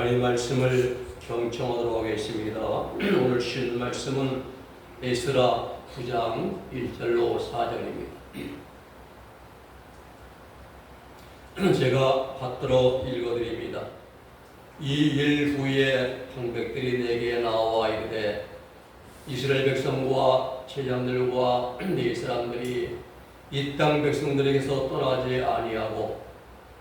하나님의 말씀을 경청하도록 하겠습니다. 오늘 신 말씀은 에스라 9장 1절로 4절입니다. 제가 받들어 읽어드립니다. 이 일 후에 방백들이 내게 나와 이르되 이스라엘 백성과 제장들과 네 사람들이 이 땅 백성들에게서 떠나지 아니하고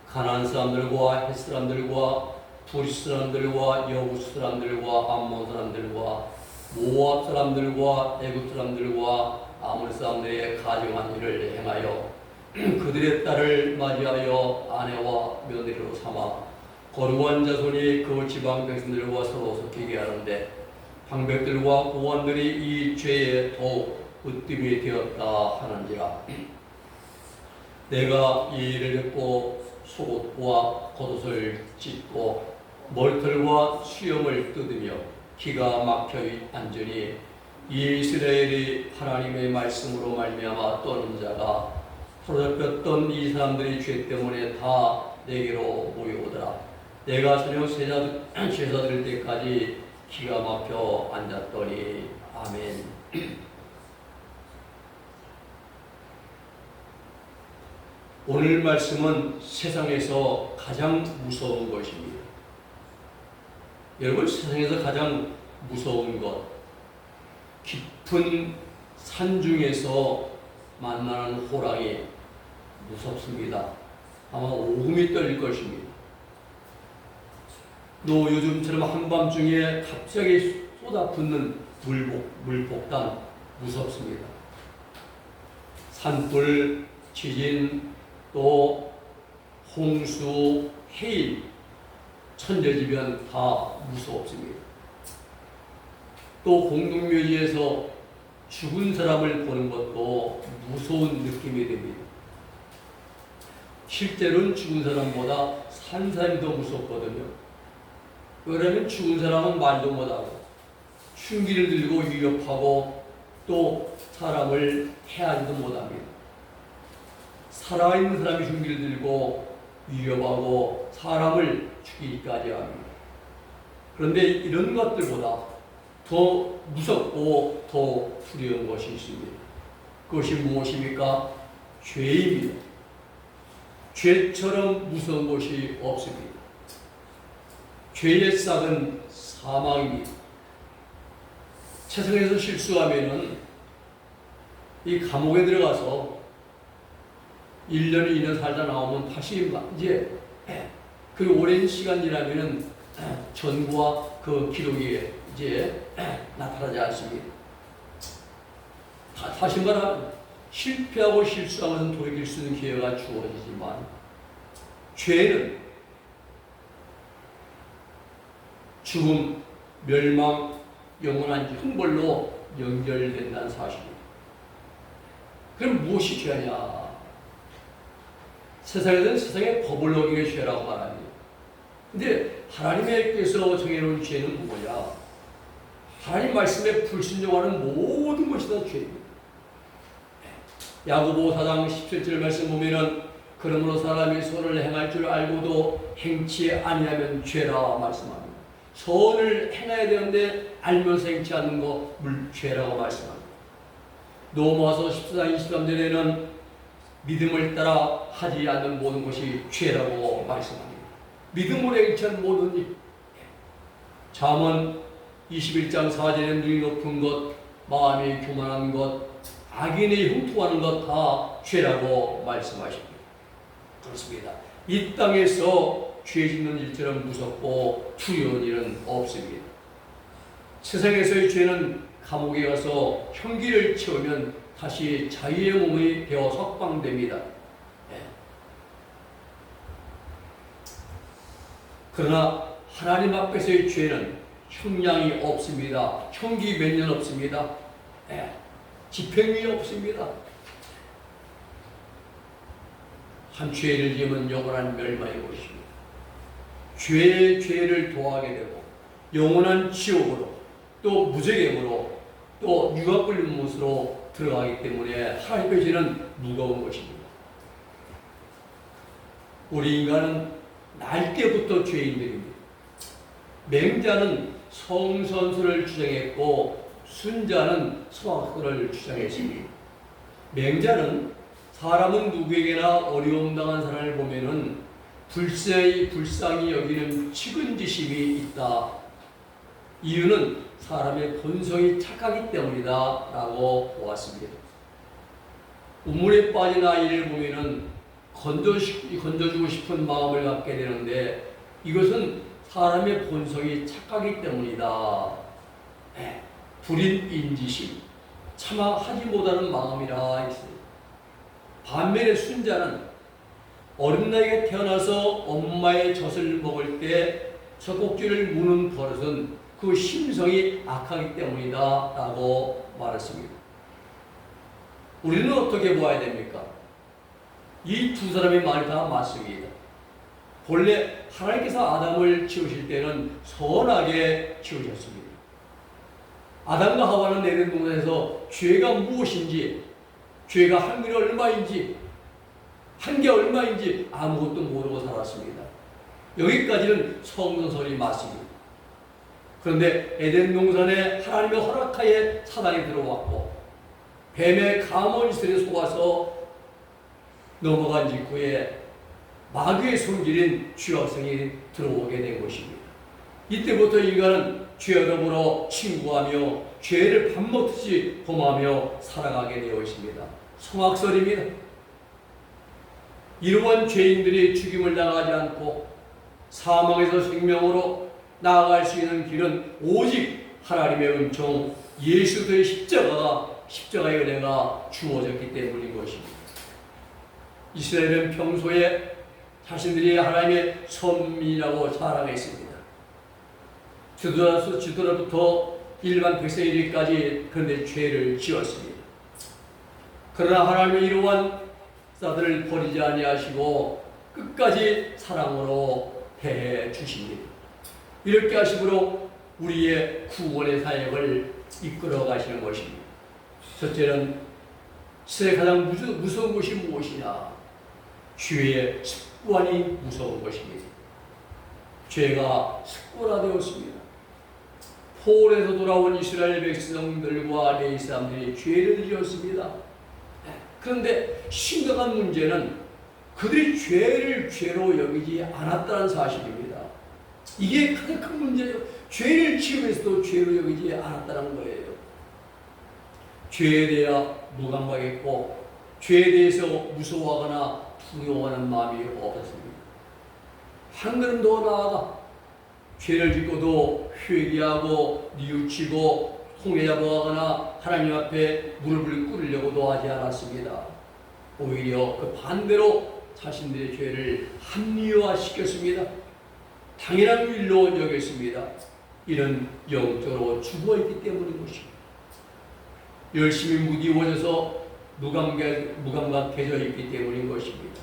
가나안 사람들과 헷 사람들과 부리스 사람들과 여부스 사람들과 암몬 사람들과 모압 사람들과 애굽 사람들과 아몬 사람들의 가정한 일을 행하여 그들의 딸을 맞이하여 아내와 며느리로 삼아 거룩한 자손이 그 지방 백성들과 서로 섞이게 하는데 방백들과 고관들이 이 죄에 더욱 으뜸이 되었다 하는지라. 내가 이 일을 듣고 속옷과 겉옷을 찢고 머리털과 수염을 뜯으며 기가 막혀 앉으니 이 이스라엘이 하나님의 말씀으로 말미암아 떠는 자가 사로잡혔던 이 사람들이 죄 때문에 다 내게로 모여오더라. 내가 저녁 제사 드릴 때까지 기가 막혀 앉았더니 아멘. 오늘 말씀은 세상에서 가장 무서운 것입니다. 여러분, 세상에서 가장 무서운 것, 깊은 산 중에서 만나는 호랑이 무섭습니다. 아마 오금이 떨릴 것입니다. 또 요즘처럼 한밤중에 갑자기 쏟아붓는 물폭탄 무섭습니다. 산불, 지진, 또 홍수, 해일, 천재지변 다 무섭습니다. 또 공동묘지에서 죽은 사람을 보는 것도 무서운 느낌이 됩니다. 실제로는 죽은 사람보다 산 사람이 더 무섭거든요. 왜냐하면 죽은 사람은 말도 못하고 흉기를 들고 위협하고 또 사람을 해하지도 못합니다. 살아있는 사람이 흉기를 들고 위협하고 사람을 죽이기까지 합니다. 그런데 이런 것들보다 더 무섭고 더 두려운 것이 있습니다. 그것이 무엇입니까? 죄입니다. 죄처럼 무서운 것이 없습니다. 죄의 싹은 사망입니다. 세상에서 실수하면은 이 감옥에 들어가서 1년, 2년 살다 나오면 다시 이제 그 오랜 시간이라면은 전과 그 기록이 이제 나타나지 않습니다. 다시 말하면 실패하고 실수한 것은 돌이킬 수 있는 기회가 주어지지만 죄는 죽음, 멸망, 영원한 형벌로 연결된다는 사실입니다. 그럼 무엇이 죄냐? 세상에서는 세상의 법을 어기는 죄라고 말합니다. 근데 하나님께서 정해놓은 죄는 뭐냐? 하나님 말씀에 불순종하는 모든 것이 다 죄입니다. 야고보 4장 17절 말씀 보면은 그러므로 사람이 선을 행할 줄 알고도 행치 아니하면 죄라 말씀합니다. 선을 행해야 되는데 알면서 행치 않는 거 죄라고 말씀합니다. 로마서 14장 23절에는 믿음을 따라 하지 않는 모든 것이 죄라고 말씀합니다. 믿음으로 행치 않는 모든 일. 잠언 21장 4절에 눈이 높은 것, 마음이 교만한 것, 악인이 형통하는 것 다 죄라고 말씀하십니다. 그렇습니다. 이 땅에서 죄 짓는 일처럼 무섭고 두려운 일은 없습니다. 세상에서의 죄는 감옥에 가서 형기를 채우면 다시 자유의 몸이 되어 석방됩니다. 그러나 하나님 앞에서의 죄는 형량이 없습니다. 형기 몇 년 없습니다. 집행이 없습니다. 한 죄를 지으면 영원한 멸망의 것입니다. 죄의 죄를 도하게 되고 영원한 지옥으로 또 무죄감으로 또 유압불문으로 들어가기 때문에 하나님의 죄는 무거운 것입니다. 우리 인간은 날 때부터 죄인들입니다. 맹자는 성선설을 주장했고 순자는 성악설을 주장했습니다. 맹자는 사람은 누구에게나 어려움 당한 사람을 보면은 불쌍히 여기는 측은지심이 있다. 이유는 사람의 본성이 착하기 때문이다 라고 보았습니다. 우물에 빠진 아이를 보면은 건져주고 싶은 마음을 갖게 되는데 이것은 사람의 본성이 착하기 때문이다. 불인 인지심, 차마 하지 못하는 마음이라 했어요. 반면에 순자는 어린 나이에 태어나서 엄마의 젖을 먹을 때 젖꼭지를 무는 버릇은 그 심성이 악하기 때문이다 라고 말했습니다. 우리는 어떻게 보아야 됩니까? 이 두 사람의 말이 다 맞습니다. 본래 하나님께서 아담을 지으실 때는 선하게 지으셨습니다. 아담과 하와는 에덴 동산에서 죄가 무엇인지, 죄가 한 게 얼마인지, 한 게 얼마인지 아무것도 모르고 살았습니다. 여기까지는 성선설이 맞습니다. 그런데 에덴 동산에 하나님의 허락하에 사단이 들어왔고 뱀의 감언 이슬에 속아서 넘어간 직후에 마귀의 성질인 죄악성이 들어오게 된 것입니다. 이때부터 인간은 죄와 더불어 친구하며 죄를 밥 먹듯이 범하며 살아가게 되어 있습니다. 성악설입니다. 이러한 죄인들이 죽임을 당하지 않고 사망에서 생명으로 나아갈 수 있는 길은 오직 하나님의 은총 예수 그리스도의 십자가의 은혜가 주어졌기 때문인 것입니다. 이스라엘은 평소에 자신들이 하나님의 선민이라고 자랑했습니다. 지도자부터 일반 백성에 이르기까지 그런데 죄를 지었습니다. 그러나 하나님은 이러한 자들을 버리지 아니하시고 끝까지 사랑으로 대해 주십니다. 이렇게 하심으로 우리의 구원의 사역을 이끌어 가시는 것입니다. 첫째는 세상에 가장 무서운 것이 무엇이냐? 죄의 습관이 무서운 것입니다. 죄가 습관화되었습니다. 포로에서 돌아온 이스라엘 백성들과 레위 사람들이 죄를 지었습니다. 그런데 심각한 문제는 그들이 죄를 죄로 여기지 않았다는 사실입니다. 이게 가장 큰 문제예요. 죄를 지으면서도 죄로 여기지 않았다는 거예요. 죄에 대해 무감각했고 죄에 대해서 무서워하거나 두려워하는 마음이 없었습니다. 한 걸음 더 나아가 죄를 짓고도 회개하고 뉘우치고 통에 잡아가거나 하나님 앞에 무릎을 꿇으려고도 하지 않았습니다. 오히려 그 반대로 자신들의 죄를 합리화시켰습니다. 당연한 일로 여겼습니다. 이는 영적으로 죽어있기 때문인 것입니다. 열심히 무디워져서 무감각해져 있기 때문인 것입니다.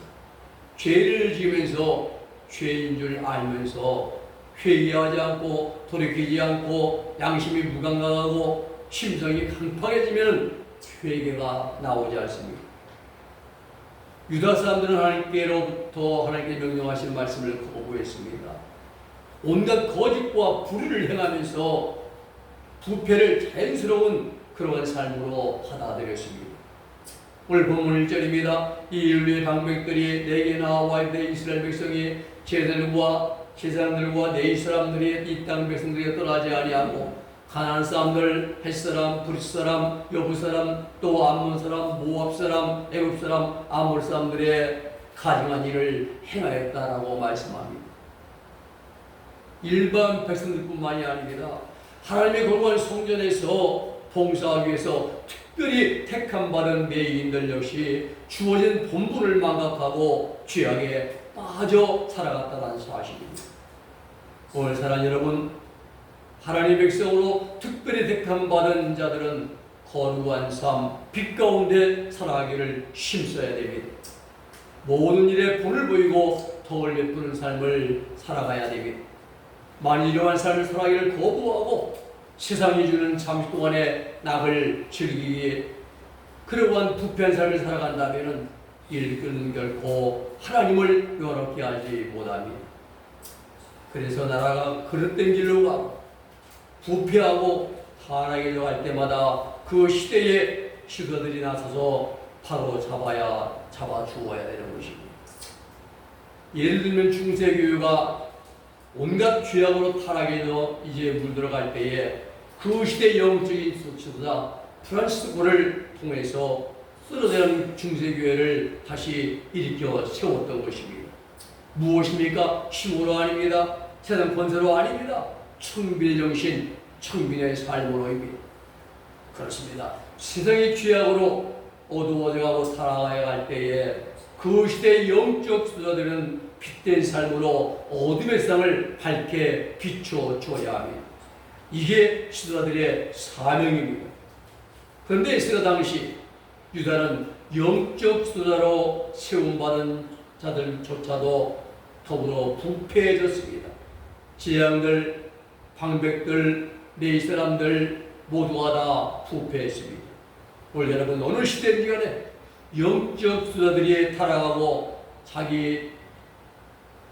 죄를 지으면서 죄인 줄 알면서 회개하지 않고 돌이키지 않고 양심이 무감각하고 심성이 강팍해지면 회개가 나오지 않습니다. 유다 사람들은 하나님께로부터 하나님께 명령하신 말씀을 거부했습니다. 온갖 거짓과 불의를 행하면서 부패를 자연스러운 그러한 삶으로 받아들였습니다. 오늘 본문 1절입니다. 이 인류의 방백들이 내게 나와 내 이스라엘 백성이 제사장들과 내 이스라엘들이 이 땅 백성들에게 떠나지 아니하고 가나안 사람들, 헷 사람, 브릿 사람, 여부 사람, 또 암몬 사람, 모압 사람, 애굽 사람, 아몰 사람들의 가증한 일을 행하였다라고 말씀합니다. 일반 백성들뿐만이 아닙니다. 하나님의 거룩한 성전에서 봉사하기 위해서 특별히 택함받은 매인들 역시 주어진 본분을 망각하고 죄악에 빠져 살아갔다는 사실입니다. 오늘 사랑하는 여러분, 하나님의 백성으로 특별히 택함받은 자들은 거룩한 삶, 빛 가운데 살아가기를 힘써야 됩니다. 모든 일에 본을 보이고 덕을 베푸는 삶을 살아가야 됩니다. 만일 이러한 삶을 살아가기를 거부하고 세상이 주는 잠시 동안의 낙을 즐기기 위해 그러한 부패한 삶을 살아간다면 일꾼은 결코 하나님을 영화롭게 하지 못합니다. 그래서 나라가 그릇된 길로 가고 부패하고 타락에 갈 때마다 그 시대에 지도자들이 나서서 바로 잡아 주어야 되는 것입니다. 예를 들면 중세교회가 온갖 죄악으로 타락해서 이제 물들어갈 때에 그 시대 영적인 지도자 프란시스코를 통해서 쓰러진 중세교회를 다시 일으켜 세웠던 것입니다. 무엇입니까? 힘으로 아닙니다. 세상 권세로 아닙니다. 청빈의 정신, 청빈의 삶으로입니다. 그렇습니다. 세상의 죄악으로 어두워져가고 타락해갈 때에 그 시대의 영적 지도자들은 빛된 삶으로 어둠의 세상을 밝게 비춰줘야 합니다. 이게 지도자들의 사명입니다. 그런데 이스라엘 당시 유다는 영적 지도자로 세움받은 자들조차도 더불어 부패해졌습니다. 재앙들, 방백들, 네 사람들 모두가 다 부패했습니다. 오늘 여러분 어느 시대든 간에 영적 지도자들이 타락하고 자기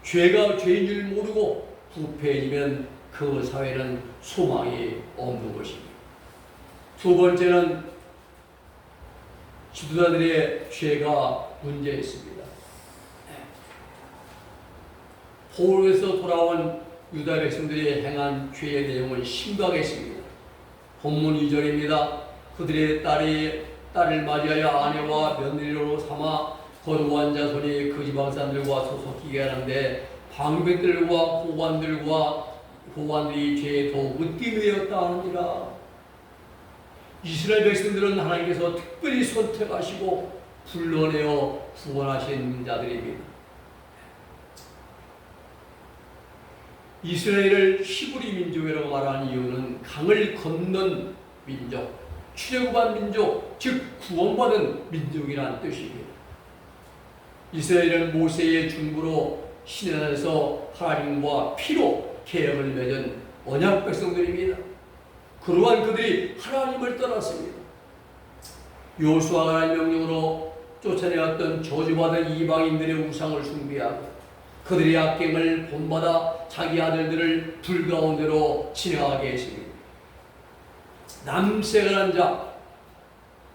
죄가 죄인 줄 모르고 부패해지면 그 사회는 소망이 없는 것입니다. 두 번째는 지도자들의 죄가 문제있습니다. 포로에서 돌아온 유다 백성들이 행한 죄의 내용은 심각했습니다. 본문 2절입니다. 그들의 딸을 맞이하여 아내와 며느리로 삼아 거룩한 자손이 그 지방 사람들과 소속히게 하는데 방백들과 고관들이 죄에 더욱 으뜸이었다 하느니라. 이스라엘 백성들은 하나님께서 특별히 선택하시고 불러내어 구원하신 자들입니다. 이스라엘을 히브리 민족이라고 말하는 이유는 강을 건넌 민족, 출애굽한 민족, 즉 구원받은 민족이라는 뜻입니다. 이스라엘은 모세의 중보로 시내에서 하나님과 피로 계약을 맺은 언약 백성들입니다. 그러한 그들이 하나님을 떠났습니다. 여호수아가 하나님 명령으로 쫓아내었던 저주받은 이방인들의 우상을 숭배하고 그들의 악행을 본받아 자기 아들들을 불가운데로 진행하게 했습니다. 남색한 자,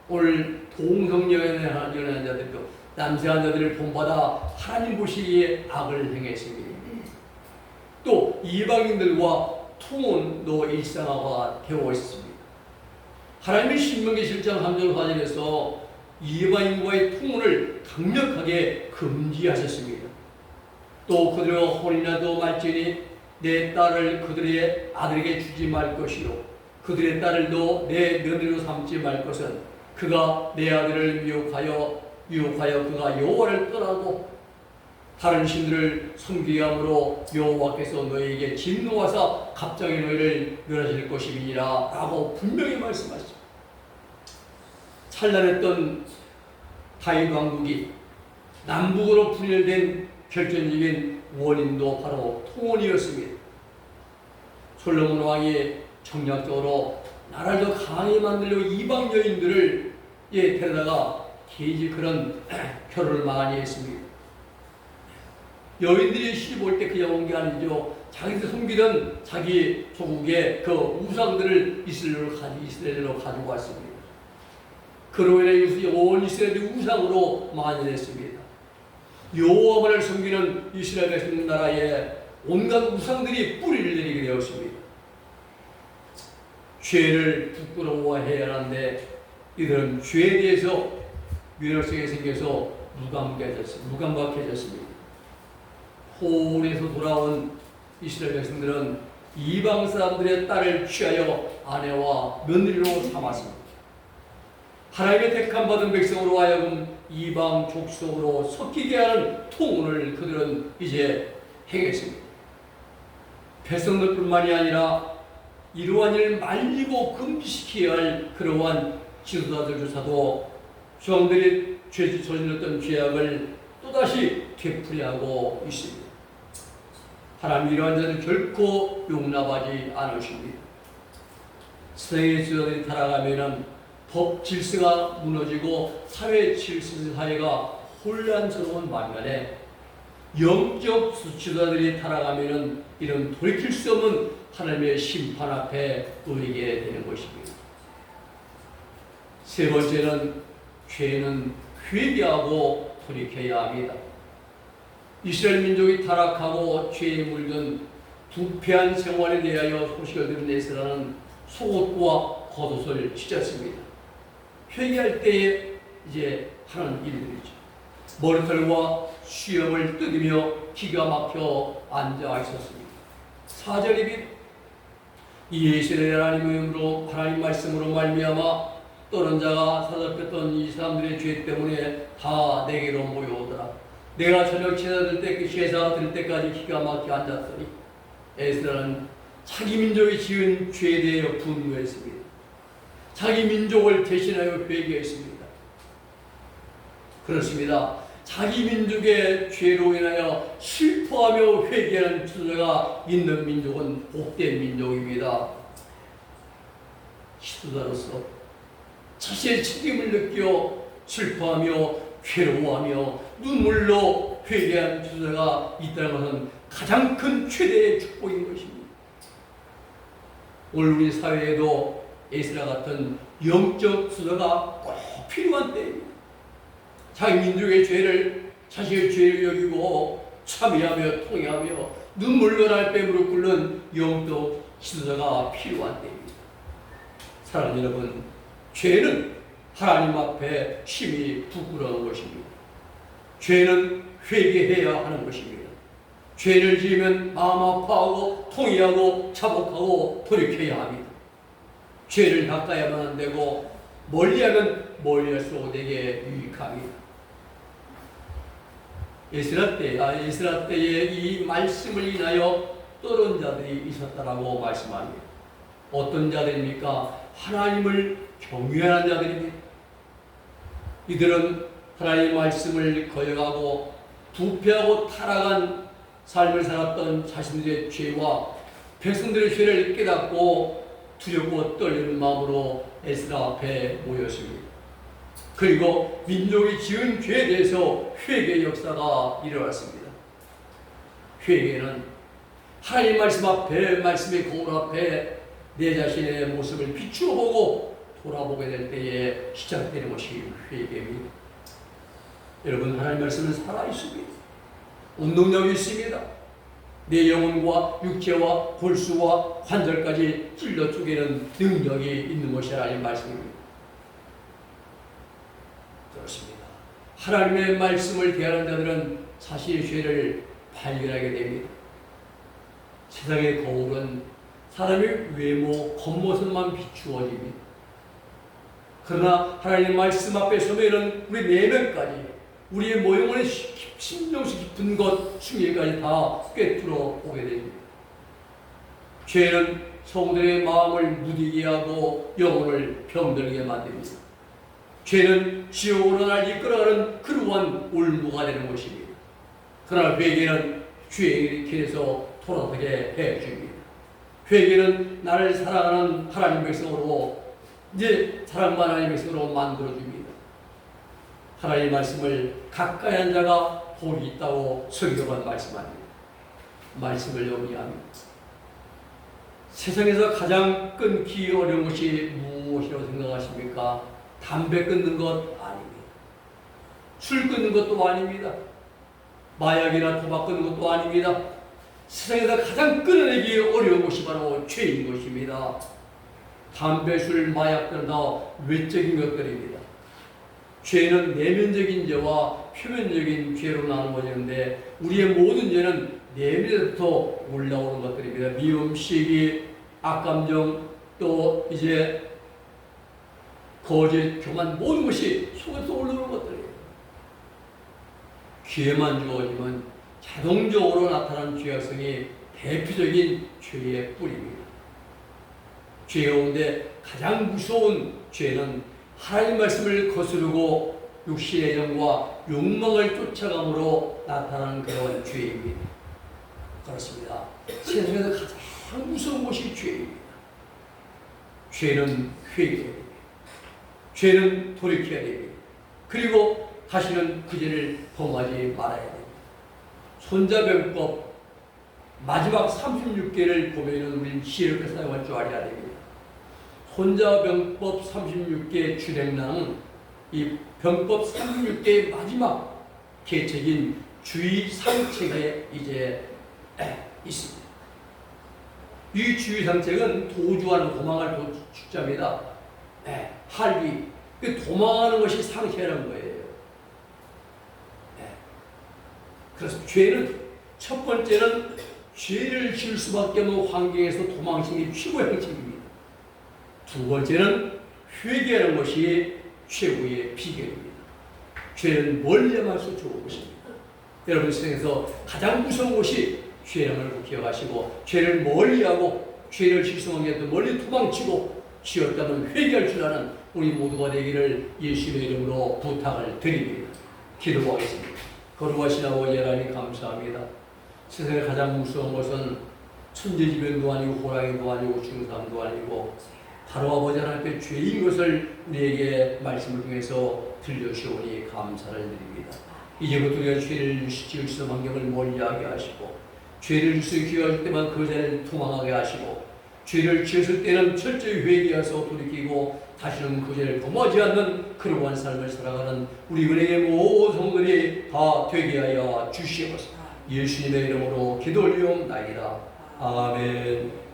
오늘 동성연애한 자들도 남색한 자들을 본받아 하나님 보시기에 악을 행했습니다. 또 이방인들과 통혼도 일상화가 되어 있습니다. 하나님의 신명기 7장 3절 4절에서 이방인과의 통혼을 강력하게 금지하셨습니다. 또 그들과 혼인하도 말지니 내 딸을 그들의 아들에게 주지 말 것이요 그들의 딸을도 내 며느리로 삼지 말 것은 그가 내 아들을 미혹하여 그가 여호와를 떠나고 다른 신들을 섬기게 함으로 여호와께서 너희에게 진노하사 갑자기 너희를 멸하실 것임이니라 라고 분명히 말씀하시죠. 찬란했던 다윗 왕국이 남북으로 분열된 결정적인 원인도 바로 통혼이었습니다. 솔로몬 왕이 정략적으로 나라를 더 강하게 만들려고 이방 여인들을 데려다가 그런 결혼을 많이 했습니다. 여인들이 시집 올 때 그냥 온 게 아니죠. 자기들 섬기던 자기 조국의 그 우상들을 이스라엘로 가지고 왔습니다. 그로 인해 온 이스라엘이 우상으로 만연했습니다. 여호와만을 섬기는 이스라엘 백성 나라에 온갖 우상들이 뿌리를 내리게 되었습니다. 죄를 부끄러워해야 하는데 이들은 죄에 대해서 면역성이 생겨서 무감각해졌습니다. 포로에서 돌아온 이스라엘 백성들은 이방 사람들의 딸을 취하여 아내와 며느리로 삼았습니다. 하나님의 택함 받은 백성으로 하여금 이방 족속으로 섞이게 하는 통혼을 그들은 이제 행했습니다. 백성들뿐만이 아니라 이러한 일을 말리고 금지시켜야 할 그러한 지도자들조차도 저들이 저질렀던 죄악을 또다시 되풀이하고 있습니다. 하나님 이러한 자들 결코 용납하지 않으십니다. 세상의 지도자들이 타락하면 법 질서가 무너지고 사회 질서 사회가 혼란스러운 반면에 영적 수치자들이 타락하면은 이런 돌이킬 수 없는 하나님의 심판 앞에 놓이게 되는 것입니다. 세 번째는 죄는 회개하고 돌이켜야 합니다. 이스라엘 민족이 타락하고 죄에 물든 부패한 생활에 대하여 소식을 들은 에스라는 속옷과 겉옷을 찢었습니다. 회개할 때에 이제 하는 일들이죠. 머리털과 수염을 뜯으며 기가 막혀 앉아 있었습니다. 4절입니다. 이 이스라엘 하나님의 이름으로 하나님 말씀으로 말미암아 떠난 자가 사잡혔던 이 사람들의 죄 때문에 다 내게로 모여오더라. 내가 저녁 제사 드릴 때까지 기가 막혀 앉았더니 에스라는 자기 민족이 지은 죄에 대하여 분노했습니다. 자기 민족을 대신하여 회개했습니다. 그렇습니다. 자기 민족의 죄로 인하여 슬퍼하며 회개하는 주제가 있는 민족은 복된 민족입니다. 지도자로서 자신의 책임을 느끼어 슬퍼하며 괴로워하며 눈물로 회개하는 주제가 있다는 것은 가장 큰 최대의 축복인 것입니다. 오늘 우리 사회에도 에스라 같은 영적 수도가 꼭 필요한 때입니다. 자기 민족의 죄를 자신의 죄를 여기고 참여하며 통회하며 눈물로 날빼 무릎 꿇는 영적 지도자가 필요한 때입니다. 사랑하는 여러분, 죄는 하나님 앞에 심히 부끄러운 것입니다. 죄는 회개해야 하는 것입니다. 죄를 지으면 마음 아파하고 통회하고 자복하고 돌이켜야 합니다. 죄를 가까이하면 안 되고 멀리하면 멀리할수록 내게 유익합니다. 에스라 때에 이 말씀을 인하여 떠난 자들이 있었다라고 말씀합니다. 어떤 자들입니까? 하나님을 경외하는 자들입니다. 이들은 하나님의 말씀을 거역하고 부패하고 타락한 삶을 살았던 자신들의 죄와 백성들의 죄를 깨닫고 두렵고 떨리는 마음으로 에스라 앞에 모였습니다. 그리고 민족이 지은 죄에 대해서 회개의 역사가 일어났습니다. 회개는 하나님 말씀 앞에, 말씀의 거울 앞에 내 자신의 모습을 비추어 보고 돌아보게 될 때에 시작되는 것이 회개입니다. 여러분, 하나님 말씀은 살아있습니다. 운동력이 있습니다. 내 영혼과 육체와 골수와 관절까지 찔러 쪼개는 능력이 있는 것이 하나님의 말씀입니다. 그렇습니다. 하나님의 말씀을 대하는 자들은 자신의 죄를 발견하게 됩니다. 세상의 거울은 사람의 외모, 겉모습만 비추어집니다. 그러나 하나님의 말씀 앞에 서면은 우리 내면까지 우리의 모형을 심정수 깊은 것 중에까지 다 꿰뚫어 보게 됩니다. 죄는 성도의 마음을 무디게 하고 영혼을 병들게 만듭니다. 죄는 지옥으로 날 이끌어가는 그러한 올무가 되는 것입니다. 그러나 회개는 죄의 길에서 돌아서게 해줍니다. 회개는 나를 사랑하는 하나님 백성으로 이제 사랑받는 하나님 백성으로 만들어줍니다. 하나님의 말씀을 가까이 한 자가 복이 있다고 설교가 말씀합니다. 말씀을 영위합니다. 세상에서 가장 끊기 어려운 것이 무엇이라고 생각하십니까? 담배 끊는 것 아닙니다. 술 끊는 것도 아닙니다. 마약이나 도박 끊는 것도 아닙니다. 세상에서 가장 끊어내기 어려운 것이 바로 죄인 것입니다. 담배, 술, 마약 등은 다 외적인 것들입니다. 죄는 내면적인 죄와 표면적인 죄로 나누어지는데 우리의 모든 죄는 내면에서부터 올라오는 것들입니다. 미움, 시기, 악감정, 또 이제 거짓, 교만, 모든 것이 속에서 올라오는 것들이에요. 기회만 주어지면 자동적으로 나타나는 죄악성이 대표적인 죄의 뿌리입니다. 죄 가운데 가장 무서운 죄는 하나님 말씀을 거스르고 육신의 정과 욕망을 쫓아감으로 나타나는 그런 죄입니다. 그렇습니다. 세상에서 가장 무서운 것이 죄입니다. 죄는 회개입니다. 죄는 돌이켜야 됩니다. 그리고 다시는 그 죄를 범하지 말아야 됩니다. 손자병법 마지막 36개를 보면은 우리는 지혜롭게 사용할 줄 알아야 됩니다. 손자병법 36개 준행랑은 이 병법 36개의 마지막 계책인 주의상책에 이제 있습니다. 이 주의상책은 도주하는 도망할 축자입니다. 할위. 도망하는 것이 상체라는 거예요. 그래서 죄는 첫 번째는 죄를 지을 수밖에 없는 환경에서 도망치는 게 최고의 행책입니다. 두 번째는 회개하는 것이 최고의 비결입니다. 죄는 멀리 할수록 좋은 것입니다. 여러분 세상에서 가장 무서운 것이 죄라는 걸 기억하시고 죄를 멀리하고 죄를 실수하게 도 멀리 도망치고 지었다면 회개할 줄 아는 우리 모두가 되기를 예수님의 이름으로 부탁을 드립니다. 기도하겠습니다. 거룩하신 아버지 하나님 감사합니다. 세상에 가장 무서운 것은 천재지변도 아니고 호랑이도 아니고 중상도 아니고 바로 아버지 하나님께 죄인 것을 우리에게 말씀을 통해서 들려주오니 감사를 드립니다. 이제부터 우리가 죄를 지을 수 있는 환경을 멀리하게 하시고 죄를 지을 수 기회할 때만 그 자리를 도망하게 하시고 죄를 지었을 때는 철저히 회개해서 돌이키고 다시는 그 죄를 범하지 않는 그러한 삶을 살아가는 우리 은혜의 모든 성들이 다 되게 하여 주시옵소서. 예수님의 이름으로 기도 올리옵나이다. 아멘.